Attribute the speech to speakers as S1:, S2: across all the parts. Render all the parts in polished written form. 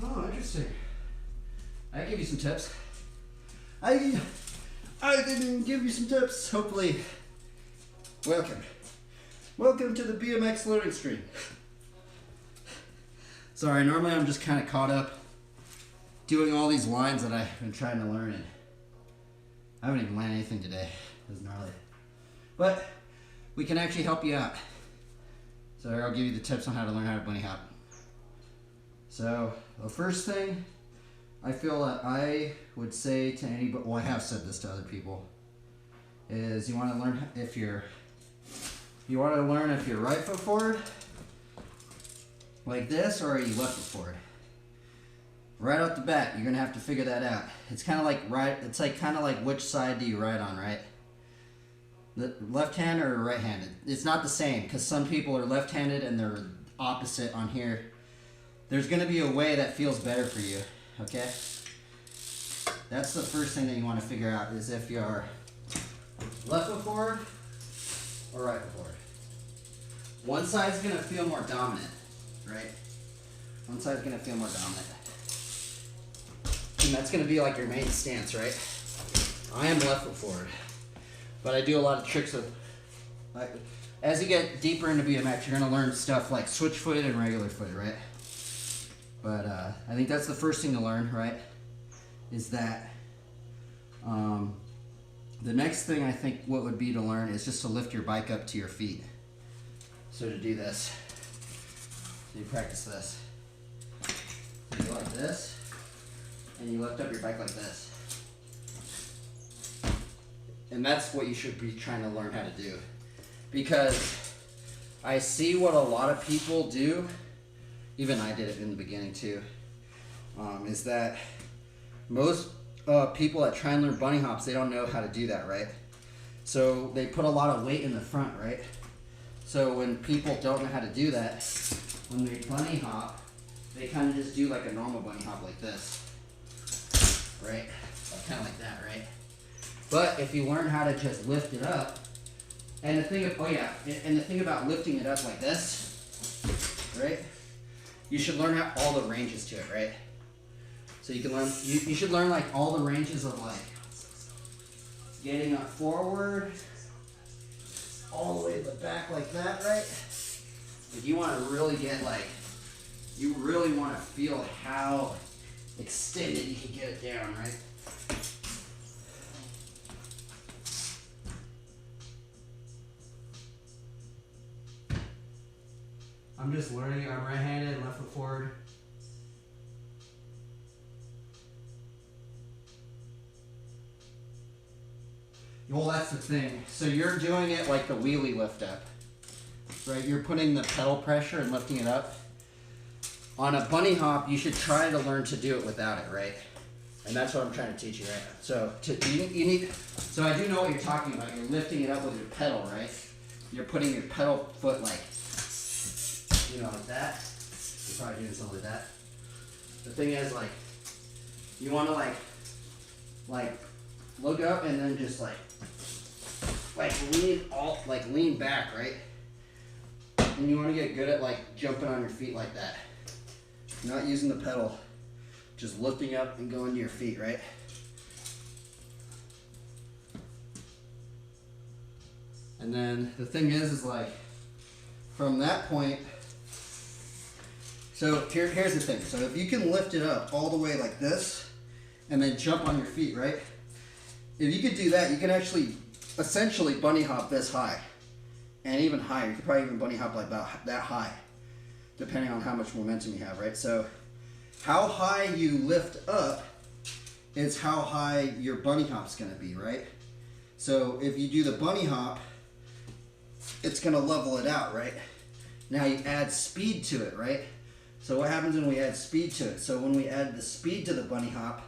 S1: Oh, interesting. I give you some tips. I can give you some tips. Hopefully, welcome to the BMX learning stream. Sorry, normally I'm just kind of caught up doing all these lines that I've been trying to learn, and I haven't even landed anything today. It was gnarly. But we can actually help you out. So I'll give you the tips on how to learn how to bunny hop. So the first thing I feel that I would say to anybody, well, I have said this to other people, is you want to learn if you're right foot forward like this, or are you left foot forward. Right off the bat, you're gonna have to figure that out. It's kind of like kind of like which side do you ride on, right? The left-handed or right-handed? It's not the same, because some people are left-handed and they're opposite on here. There's gonna be a way that feels better for you, okay? That's the first thing that you want to figure out, is if you're left foot forward or right foot forward. One side's gonna feel more dominant, right? One side's gonna feel more dominant. And that's gonna be like your main stance, right? I am left foot forward, but I do a lot of tricks of, like, as you get deeper into BMX, you're gonna learn stuff like switch footed and regular footed, right? But I think that's the first thing to learn, right? Is that the next thing I think what would be to learn is just to lift your bike up to your feet. So to do this, so you practice this. So you go like this, and you lift up your bike like this. And that's what you should be trying to learn how to do. Because I see what a lot of people do, even I did it in the beginning too, is that most people that try and learn bunny hops, they don't know how to do that, right? So they put a lot of weight in the front, right? So when people don't know how to do that, when they bunny hop, they kind of just do like a normal bunny hop like this, right? Kind of like that, right? But if you learn how to just lift it up, and the thing about lifting it up like this, right? You should learn all the ranges to it, right? So you can learn, you should learn like all the ranges of like getting up forward, all the way to the back like that, right? If you want to really get like, you really want to feel how extended you can get it down, right? I'm just learning, I'm right-handed, left foot forward. Well, that's the thing. So you're doing it like the wheelie lift up, right? You're putting the pedal pressure and lifting it up. On a bunny hop, you should try to learn to do it without it, right? And that's what I'm trying to teach you, right? So so I do know what you're talking about. You're lifting it up with your pedal, right? You're putting your pedal foot like, you know, like that. You're probably doing something like that. The thing is, like, you want to like look up and then just like lean back, right? And you want to get good at like jumping on your feet like that. Not using the pedal, just lifting up and going to your feet, right? And then the thing is like, from that point, so here's the thing. So if you can lift it up all the way like this and then jump on your feet, right? If you could do that, you can actually essentially bunny hop this high and even higher. You could probably even bunny hop like about that high, depending on how much momentum you have, right? So how high you lift up is how high your bunny hop's gonna be, right? So if you do the bunny hop, it's gonna level it out, right? Now you add speed to it, right? So what happens when we add speed to it? So when we add the speed to the bunny hop,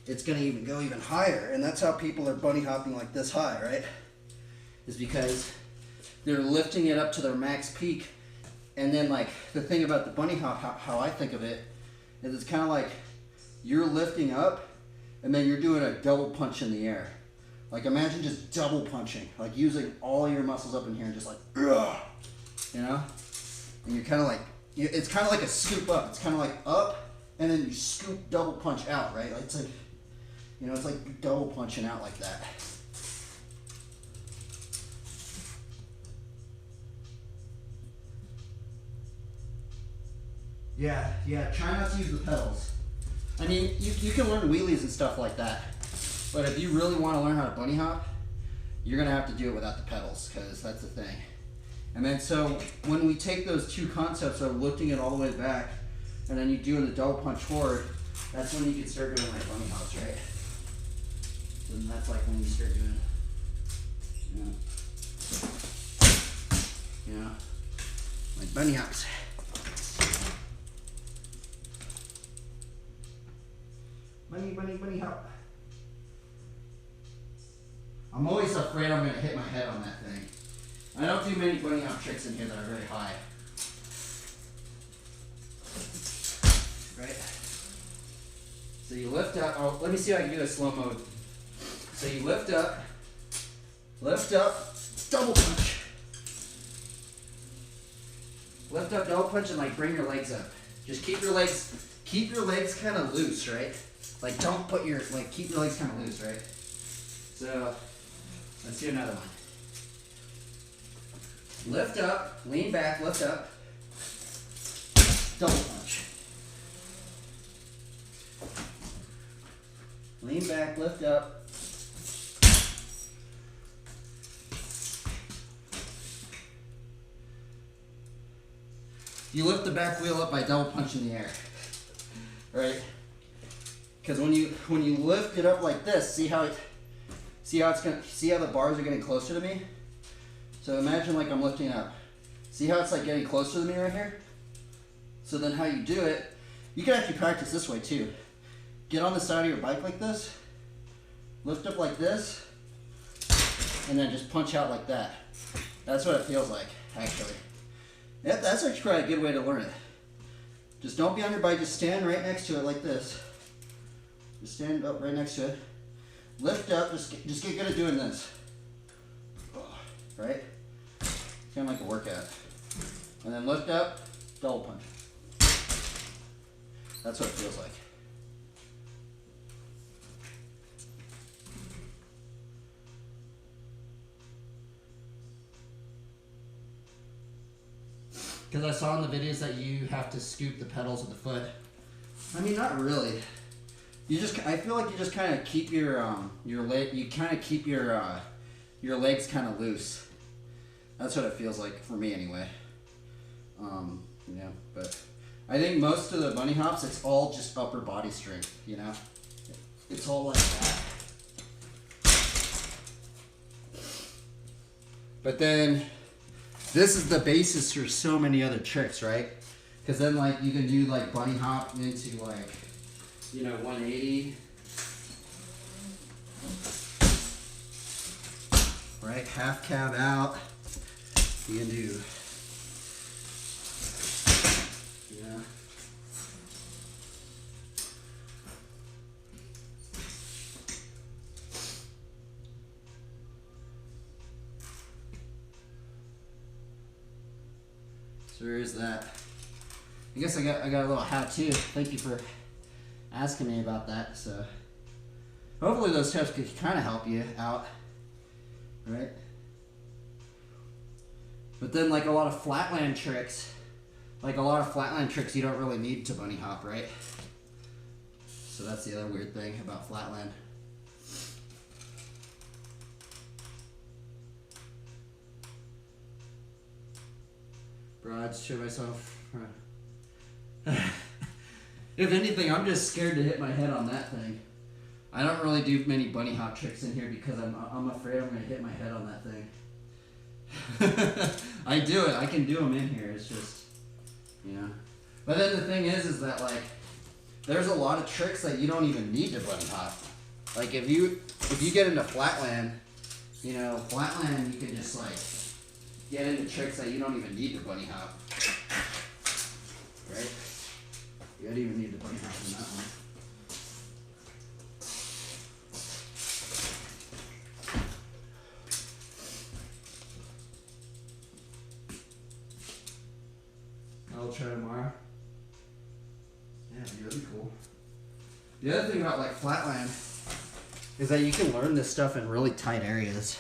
S1: it's gonna go even higher. And that's how people are bunny hopping like this high, right? Is because they're lifting it up to their max peak. And then like the thing about the bunny hop, how I think of it, is it's kind of like you're lifting up and then you're doing a double punch in the air. Like imagine just double punching, like using all your muscles up in here and just like, you know? And you're kind of like, it's kind of like a scoop up. It's kind of like up and then you scoop double punch out, right? Like it's like, you know, it's like double punching out like that. Yeah, try not to use the pedals. I mean, you can learn wheelies and stuff like that, but if you really want to learn how to bunny hop, you're gonna have to do it without the pedals, because that's the thing. And then so when we take those two concepts of lifting it all the way back, and then you doing the double punch forward, that's when you can start doing like bunny hops, right? So then that's like when you start doing, you know, like bunny hops. Bunny hop. I'm always afraid I'm going to hit my head on that thing. I don't do many bunny hop tricks in here that are very high. Right? So you lift up. Oh, let me see if I can do a slow mode. So you lift up, double punch. Lift up, double punch, and like bring your legs up. Just keep your legs kind of loose, right? Like don't put your, like keep your legs kind of loose, right? So let's do another one. Lift up, lean back, lift up, double punch. Lean back, lift up. You lift the back wheel up by double punching the air, right? Because when you lift it up like this, see how the bars are getting closer to me? So imagine like I'm lifting up. See how it's like getting closer to me right here? So then how you do it, you can actually practice this way too. Get on the side of your bike like this, lift up like this, and then just punch out like that. That's what it feels like, actually. Yep, that's actually probably a good way to learn it. Just don't be on your bike, just stand right next to it like this. Just stand up right next to it. Lift up, just get good at doing this. Right? It's kind of like a workout. And then lift up, double punch. That's what it feels like. Because I saw in the videos that you have to scoop the pedals with the foot. I mean, not really. I feel like you just kind of keep your legs kind of loose. That's what it feels like for me anyway. Yeah, but I think most of the bunny hops, it's all just upper body strength, you know? It's all like that. But then this is the basis for so many other tricks, right? Because then like you can do like bunny hop into like, you know, 180. Right, half cab out. You can do, yeah. So there is that. I guess I got a little how-to. Thank you for asking me about that. So hopefully those tips could kind of help you out, right? But then like a lot of flatland tricks, you don't really need to bunny hop, right? So that's the other weird thing about flatland. Bro, I'd show myself. If anything, I'm just scared to hit my head on that thing. I don't really do many bunny hop tricks in here because I'm afraid I'm going to hit my head on that thing. I do it. I can do them in here. It's just, you know. But then the thing is that like, there's a lot of tricks that you don't even need to bunny hop. Like if you get into flatland, you know, flatland you can just like get into tricks that you don't even need to bunny hop. Right? You don't even need to bunny hop in that one. I'll try tomorrow. Yeah. that'd be cool. The other thing about like flatland is that you can learn this stuff in really tight areas.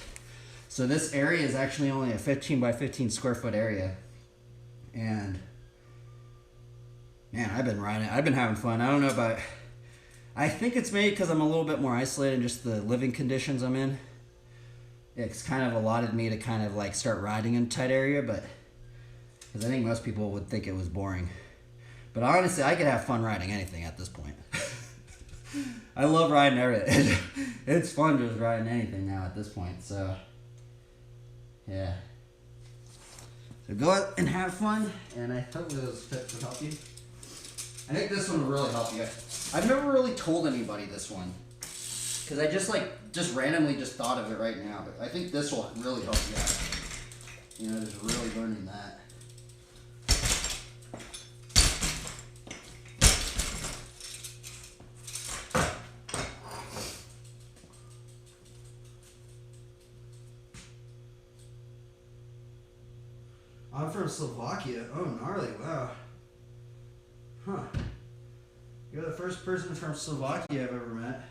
S1: So this area is actually only a 15 by 15 square foot area. And man, I've been riding. I've been having fun. I don't know about. I think it's maybe because I'm a little bit more isolated in just the living conditions I'm in. It's kind of allotted me to kind of like start riding in a tight area, but because I think most people would think it was boring. But honestly, I could have fun riding anything at this point. I love riding everything. It's fun just riding anything now at this point. So yeah. So go out and have fun, and I hope those tips will help you. I think this one will really help you. I've never really told anybody this one, because I just randomly just thought of it right now. But I think this will really help you out. You know, just really learning that. I'm from Slovakia. Oh, gnarly. Wow. Huh. You're the first person from Slovakia I've ever met.